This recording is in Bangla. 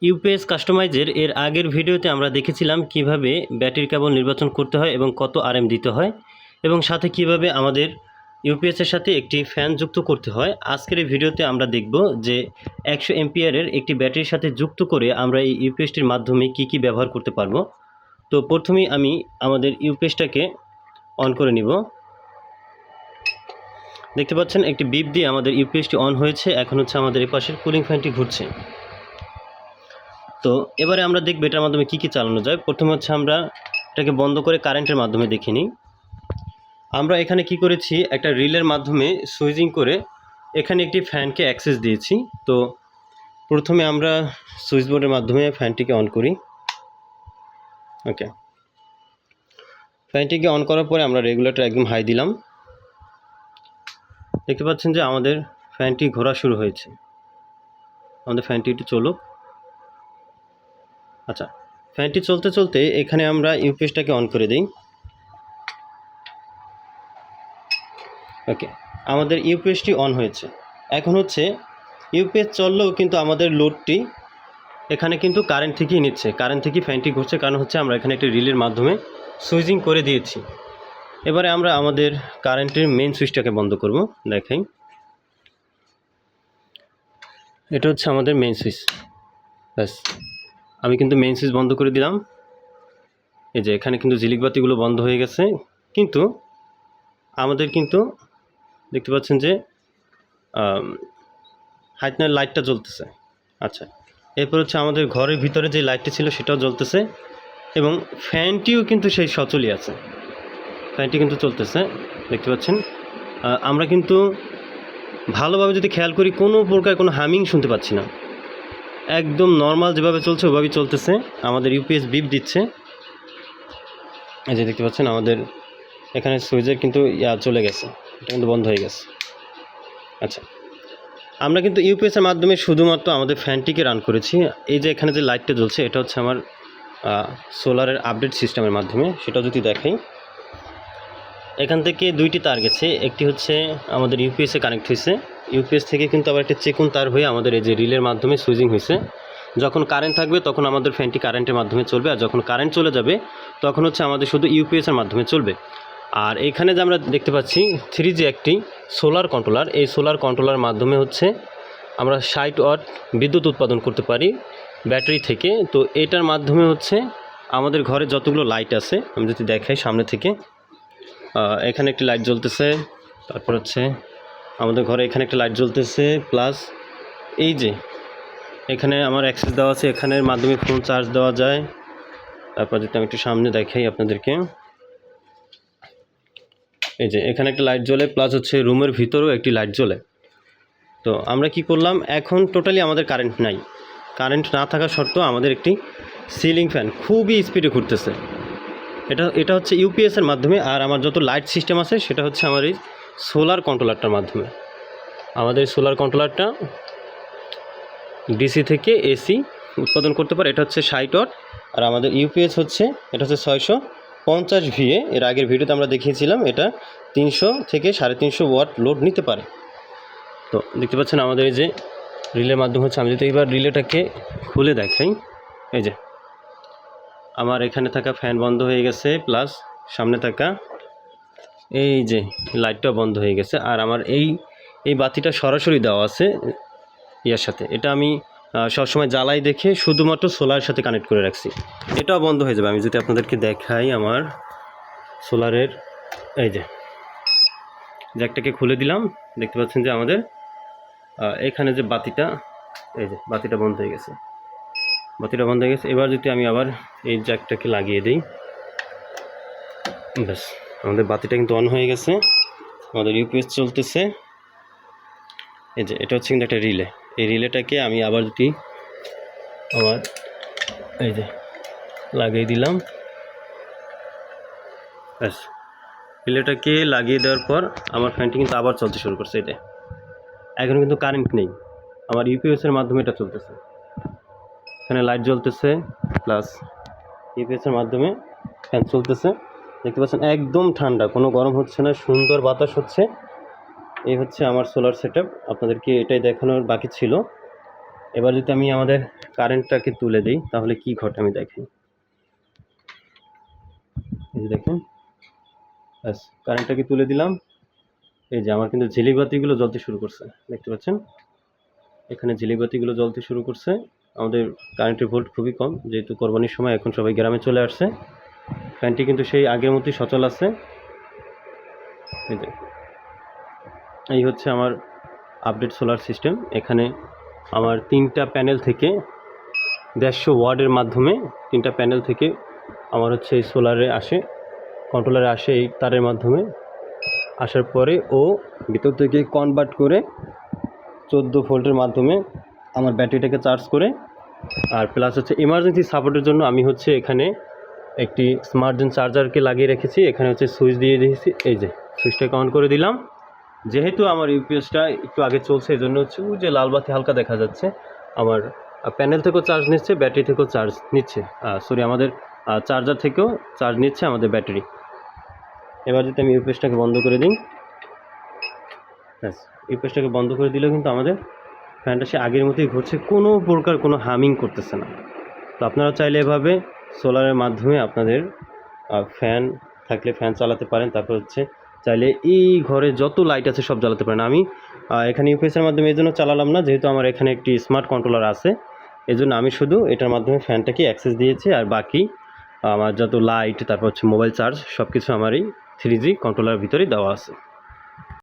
ইউপিএস কাস্টমাইজের এর আগের ভিডিওতে আমরা দেখেছিলাম কিভাবে ব্যাটারি কেবল নির্বাচন করতে হয় এবং কত আরএম দিতে হয় এবং সাথে কিভাবে আমাদের ইউপিএসের সাথে একটি ফ্যান যুক্ত করতে হয়। আজকের এই ভিডিওতে আমরা দেখব যে 100 এম্পিয়ারের একটি ব্যাটারির সাথে যুক্ত করে আমরা এই ইউপিএসটির মাধ্যমে কি ব্যবহার করতে পারবো। তো প্রথমেই আমি আমাদের ইউপিএসটাকে অন করে নিব। দেখতে পাচ্ছেন একটি বিপ দিয়ে আমাদের ইউপিএসটি অন হয়েছে। এখন হচ্ছে আমাদের এই পাশের কুলিং ফ্যানটি ঘুরছে। তো এবারে আমরা দেখব এটার মাধ্যমে কি চালানো যায়। প্রথমে হচ্ছে আমরা এটাকে বন্ধ করে কারেন্টের মাধ্যমে দেখে নিই। আমরা এখানে কি করেছি, একটা রিলের মাধ্যমে সুইচিং করে এখানে একটি ফ্যানকে অ্যাক্সেস দিয়েছি। তো প্রথমে আমরা সুইচ বোর্ডের মাধ্যমে ফ্যানটিকে অন করি। ওকে, ফ্যানটিকে অন করার পরে আমরা রেগুলেটর একদম হাই দিলাম। দেখতে পাচ্ছেন যে আমাদের ফ্যানটি ঘোরা শুরু হয়েছে। আমাদের ফ্যানটি একটু চলুক। আচ্ছা, ফ্যানটি চলতে চলতে এখানে আমরা ইউপিএসটাকে অন করে দিই। ওকে, আমাদের ইউপিএসটি অন হয়েছে। এখন হচ্ছে ইউপিএস চললেও কিন্তু আমাদের লোডটি এখানে কিন্তু কারেন্ট থেকেই নিচ্ছে, কারেন্ট থেকেই ফ্যানটি ঘুরছে, কারণ হচ্ছে আমরা এখানে একটি রিলের মাধ্যমে সুইচিং করে দিয়েছি। এবারে আমরা আমাদের কারেন্টের মেইন সুইচটাকে বন্ধ করব। দেখাই, এটা হচ্ছে আমাদের মেইন সুইচ। ব্যাস, আমি কিন্তু মেইন সুইচ বন্ধ করে দিলাম। এই যে এখানে কিন্তু ঝিলিক বাতিগুলো বন্ধ হয়ে গেছে, কিন্তু আমাদের কিন্তু দেখতে পাচ্ছেন যে হাইটনার লাইটটা জ্বলতেছে। আচ্ছা, এরপর হচ্ছে আমাদের ঘরের ভিতরে যে লাইটটি ছিল সেটাও জ্বলতেছে এবং ফ্যানটিও কিন্তু সেই সচলই আছে। ফ্যানটি কিন্তু চলতেছে, দেখতে পাচ্ছেন। আমরা কিন্তু ভালোভাবে যদি খেয়াল করি কোনো প্রকার কোনো হামিং শুনতে পাচ্ছি না। একদম নর্মাল যেভাবে চলছে ওভাবেই চলতেছে। আমাদের ইউপিএস বিপ দিচ্ছে। এই যে দেখতে পাচ্ছেন আমাদের এখানে সুইচের কিন্তু চলে গেছে, এটা কিন্তু বন্ধ হয়ে গেছে। আচ্ছা, আমরা কিন্তু ইউপিএসের মাধ্যমে শুধুমাত্র আমাদের ফ্যানটিকে রান করেছি। এই যে এখানে যে লাইটটা জ্বলছে এটা হচ্ছে আমার সোলারের আপডেট সিস্টেমের মাধ্যমে। সেটা যদি দেখাই, এখান থেকে দুইটি তার গেছে। একটি হচ্ছে আমাদের ইউপিএসে কানেক্ট হয়েছে, ইউপিএস থেকে কিন্তু আবার একটা চেকুন তার হয়ে আমাদের এই যে রিলের মাধ্যমে সুইচিং হয়েছে। যখন কারেন্ট থাকবে তখন আমাদের ফ্যানটি কারেন্টের মাধ্যমে চলবে, আর যখন কারেন্ট চলে যাবে তখন হচ্ছে আমাদের শুধু ইউপিএসের মাধ্যমে চলবে। আর এখানে যে আমরা দেখতে পাচ্ছি 3G একটি সোলার কন্ট্রোলার, এই সোলার কন্ট্রোলার মাধ্যমে হচ্ছে আমরা 60 ওয়াট বিদ্যুৎ উৎপাদন করতে পারি ব্যাটারি থেকে। তো এটার মাধ্যমে হচ্ছে আমাদের ঘরে যতগুলো লাইট আছে, আমি যদি দেখাই সামনে থেকে, এখানে একটি লাইট জ্বলতেছে, তারপর হচ্ছে আমাদের ঘরে এখানে একটা লাইট জ্বলতেছে, প্লাস এই যে এখানে আমার অ্যাক্সেস দেওয়া আছে, এখানের মাধ্যমে ফোন চার্জ দেওয়া যায়। তারপর যদি আমি একটু সামনে দেখাই আপনাদেরকে, এই যে এখানে একটা লাইট জ্বলে, প্লাস হচ্ছে রুমের ভিতরেও একটি লাইট জ্বলে। তো আমরা কি করলাম, এখন টোটালি আমাদের কারেন্ট নাই। কারেন্ট না থাকা সত্ত্বেও আমাদের একটি সিলিং ফ্যান খুবই স্পিডে ঘুরতেছে। এটা হচ্ছে ইউপিএসের মাধ্যমে। আর আমার যত লাইট সিস্টেম আছে সেটা হচ্ছে আমার এই সোলার কন্ট্রোলারটার মাধ্যমে। আমাদের সোলার কন্ট্রোলারটা ডিসি থেকে এসি উৎপাদন করতে পারে। এটা হচ্ছে 60 ওয়াট। আর আমাদের ইউপিএস হচ্ছে এটা হচ্ছে 650 VA। এর আগের ভিডিওতে আমরা দেখিয়েছিলাম এটা 300 থেকে 350 ওয়াট লোড নিতে পারে। তো দেখতে পাচ্ছেন আমাদের এই যে রিলের মাধ্যমে হচ্ছে, আমি যদি এবার রিলেটাকে খুলে দেখাই, এই যে আমার এখানে থাকা ফ্যান বন্ধ হয়ে গেছে, প্লাস সামনে থাকা এই যে লাইটটা বন্ধ হয়ে গেছে। আর আমার এই বাতিটা সরাসরি দেওয়া আছে ইয়ার সাথে, এটা আমি সবসময় জ্বালাই দেখে শুধুমাত্র সোলারের সাথে কানেক্ট করে রাখছি। এটাও বন্ধ হয়ে যাবে। আমি যদি আপনাদেরকে দেখাই আমার সোলারের, এই যে জ্যাকটাকে খুলে দিলাম, দেখতে পাচ্ছেন যে আমাদের এখানে যে বাতিটা, এই যে বাতিটা বন্ধ হয়ে গেছে, বাতিটা বন্ধ হয়ে গেছে। এবার যদি আমি আবার এই জ্যাকটাকে লাগিয়ে দিই, ব্যাস আমাদের বাতিটা কিন্তু অন হয়ে গেছে, আমাদের ইউপিএস চলতেছে। এই যে এটা হচ্ছে কিন্তু একটা রিলে, এই রিলেটাকে আমি আবার যদি আমার এই যে লাগিয়ে দিলাম, ব্যাস রিলেটাকে লাগিয়ে দেওয়ার পর আমার ফ্যানটি কিন্তু আবার চলতে শুরু করছে। এটা এখন কিন্তু কারেন্ট নেই, আমার ইউপিএসের মাধ্যমে এটা চলতেছে। এখানে লাইট জ্বলতেছে, প্লাস ইউপিএসের মাধ্যমে ফ্যান চলতেছে। দেখতে পাচ্ছেন একদম ঠান্ডা, কোনো গরম হচ্ছে না, সুন্দর বাতাস হচ্ছে। এই হচ্ছে আমার সোলার সেটআপ। আপনাদেরকে এটাই দেখানোর বাকি ছিল। এবার যদি আমি আমাদের কারেন্টটাকে তুলে দিই তাহলে কি ঘটে আমি দেখি। এই যে দেখুন, ব্যাস কারেন্টটাকে তুলে দিলাম, এই যে আমার কিন্তু ঝিলিবাতিগুলো জ্বলতে শুরু করছে, দেখতে পাচ্ছেন এখানে ঝিলিবাতিগুলো জ্বলতে শুরু করছে। আমাদের কারেন্টের ভোল্ট খুবই কম, যেহেতু কোরবানির সময় এখন সবাই গ্রামে চলে আসছে। ফ্যানটি কিন্তু সেই আগের মতোই সচল আছে। এই যে এই হচ্ছে আমার আপডেট সোলার সিস্টেম। এখানে আমার 3টা প্যানেল থেকে 150 ওয়াটের মাধ্যমে 3টা প্যানেল থেকে আমার হচ্ছে এই সোলারে আসে, কন্ট্রোলারে আসে এই তারের মাধ্যমে। আসার পরে ও ভিতর থেকে কনভার্ট করে 14 ভোল্টের মাধ্যমে আমার ব্যাটারিটাকে চার্জ করে। আর প্লাস হচ্ছে ইমার্জেন্সি সাপোর্টের জন্য আমি হচ্ছে এখানে একটি স্মার্টজেন চার্জারকে লাগিয়ে রেখেছি। এখানে হচ্ছে সুইচ দিয়ে দিয়েছি, এই যে সুইচটাকে অন করে দিলাম। যেহেতু আমার ইউপিএসটা একটু আগে চলছে, এই জন্য হচ্ছে ওই যে লাল বাতি হালকা দেখা যাচ্ছে। আমার প্যানেল থেকেও চার্জ নিচ্ছে, ব্যাটারি থেকেও চার্জ নিচ্ছে, সরি আমাদের চার্জার থেকেও চার্জ নিচ্ছে আমাদের ব্যাটারি। এবার যদি আমি ইউপিএসটাকে বন্ধ করে দিই, ব্যাস ইউপিএসটাকে বন্ধ করে দিলেও কিন্তু আমাদের ফ্যানটা সে আগের মতোই ঘুরছে, কোনো প্রকার কোনো হামিং করতেছে না। তো আপনারা চাইলে এভাবে সোলারের মাধ্যমে আপনাদের ফ্যান থাকলে ফ্যান চালাতে পারেন। তারপর হচ্ছে চাইলে এই ঘরে যত লাইট আছে সব জ্বালাতে পারেন। আমি এখানে ইউপিএসের মাধ্যমে এই জন্য চালালাম না, যেহেতু আমার এখানে একটি স্মার্ট কন্ট্রোলার আছে, এই জন্য আমি শুধু এটার মাধ্যমে ফ্যানটাকে অ্যাক্সেস দিয়েছি। আর বাকি আমার যত লাইট, তারপর হচ্ছে মোবাইল চার্জ, সব কিছু আমার এই 3G কন্ট্রোলারের ভিতরেই দেওয়া আছে।